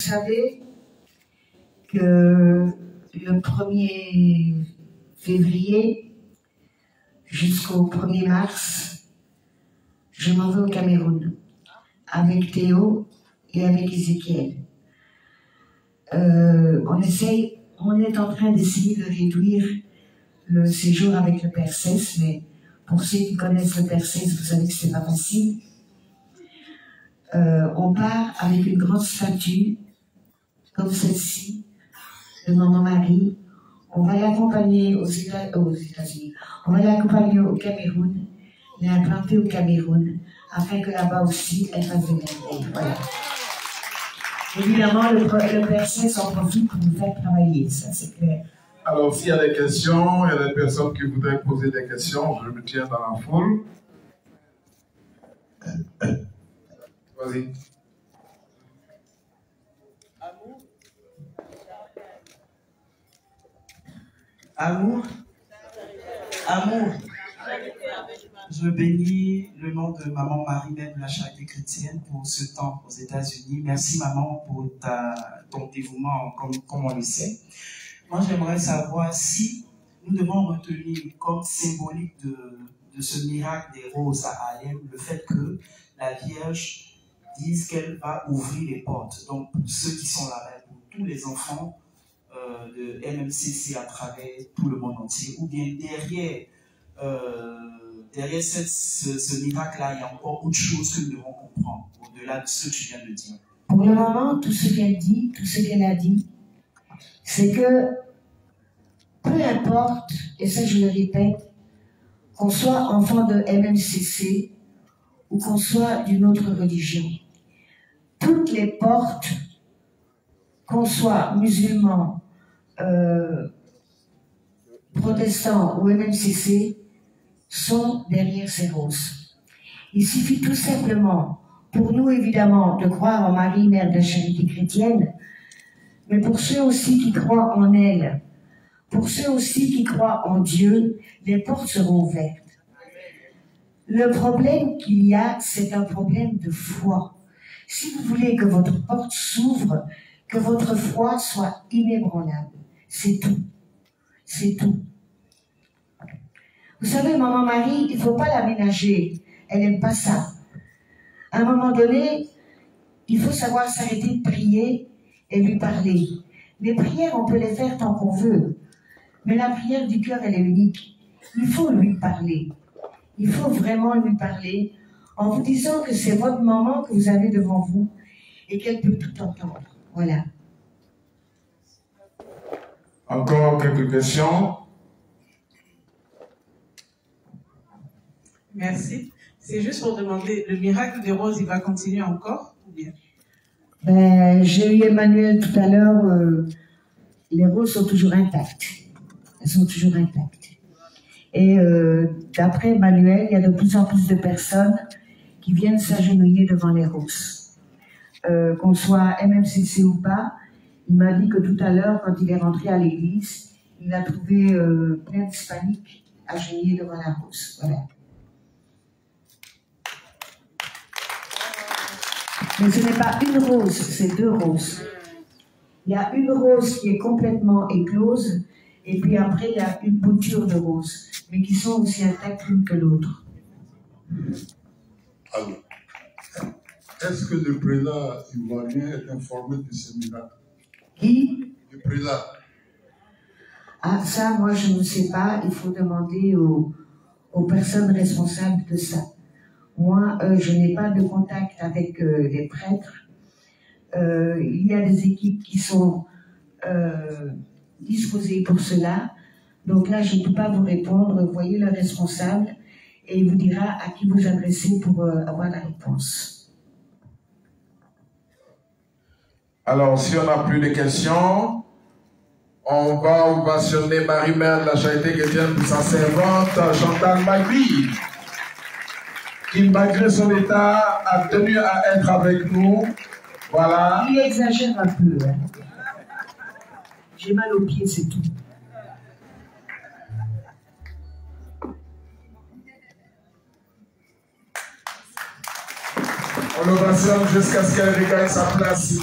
savez que le 1er février jusqu'au 1er mars, je m'en vais au Cameroun avec Théo et avec Ézéchiel. On est en train d'essayer de réduire le séjour avec le Père Cès, mais pour ceux qui connaissent le Père Cès, vous savez que c'est pas facile. On part avec une grande statue, comme celle-ci, de Maman Marie. On va l'accompagner aux États-Unis. On va l'accompagner au Cameroun, l'implanter au Cameroun, afin que là-bas aussi, elle fasse des merveilles. Voilà. Évidemment, le Père Cès en profite pour nous faire travailler, ça c'est clair. Alors, s'il y a des questions, il y a des personnes qui voudraient poser des questions, je me tiens dans la foule. Vas-y. Amour. Amour. Je bénis le nom de Maman Marie-Mère de la Charité Chrétienne pour ce temps aux États-Unis. Merci Maman pour ton dévouement, comme on le sait. Moi, j'aimerais savoir si nous devons retenir comme symbolique de ce miracle des roses à Harlem le fait que la Vierge dise qu'elle va ouvrir les portes. Donc, pour ceux qui sont là, pour tous les enfants de MMCC à travers tout le monde entier, ou bien derrière ce miracle-là, il y a encore autre chose que nous devons comprendre, au-delà de ce que tu viens de dire. Pour le moment, tout ce qu'elle dit, tout ce qu'elle a dit, c'est que peu importe, et ça je le répète, qu'on soit enfant de MMCC ou qu'on soit d'une autre religion, toutes les portes, qu'on soit musulman, protestant ou MMCC, sont derrière ces roses. Il suffit tout simplement, pour nous évidemment, de croire en Marie, Mère de la Charité Chrétienne, mais pour ceux aussi qui croient en elle, pour ceux aussi qui croient en Dieu, les portes seront ouvertes. Le problème qu'il y a, c'est un problème de foi. Si vous voulez que votre porte s'ouvre, que votre foi soit inébranlable, c'est tout. C'est tout. Vous savez, Maman Marie, il ne faut pas la ménager. Elle n'aime pas ça. À un moment donné, il faut savoir s'arrêter de prier et lui parler. Les prières, on peut les faire tant qu'on veut. Mais la prière du cœur, elle est unique. Il faut lui parler. Il faut vraiment lui parler en vous disant que c'est votre maman que vous avez devant vous et qu'elle peut tout entendre. Voilà. Encore quelques questions? Merci. C'est juste pour demander, le miracle des roses, il va continuer encore ou bien? Ben, j'ai eu Emmanuel tout à l'heure. Les roses sont toujours intactes. Elles sont toujours intactes. Et d'après Emmanuel, il y a de plus en plus de personnes qui viennent s'agenouiller devant les roses. Qu'on soit MMCC ou pas, il m'a dit que tout à l'heure, quand il est rentré à l'église, il a trouvé plein d'hispaniques agenouillés devant la rose. Voilà. Mais ce n'est pas une rose, c'est 2 roses. Il y a une rose qui est complètement éclose, et puis après, il y a une bouture de roses, mais qui sont aussi intactes l'une que l'autre. Alors, est-ce que le prélat ivoirien est informé de ce miracle? Qui? Le prélat. Ah, ça, moi, je ne sais pas. Il faut demander aux personnes responsables de ça. Moi, je n'ai pas de contact avec les prêtres. Il y a des équipes qui sont disposées pour cela. Donc là, je ne peux pas vous répondre. Voyez le responsable et il vous dira à qui vous adresser pour avoir la réponse. Alors, si on n'a plus de questions, on va ovationner Marie-Mère de la Charité Chrétienne pour sa servante Chantal Magui, qui, malgré son état, a tenu à être avec nous. Voilà. Il exagère un peu. Hein. J'ai mal aux pieds, c'est tout. On l'ovationne jusqu'à ce qu'elle regagne sa place.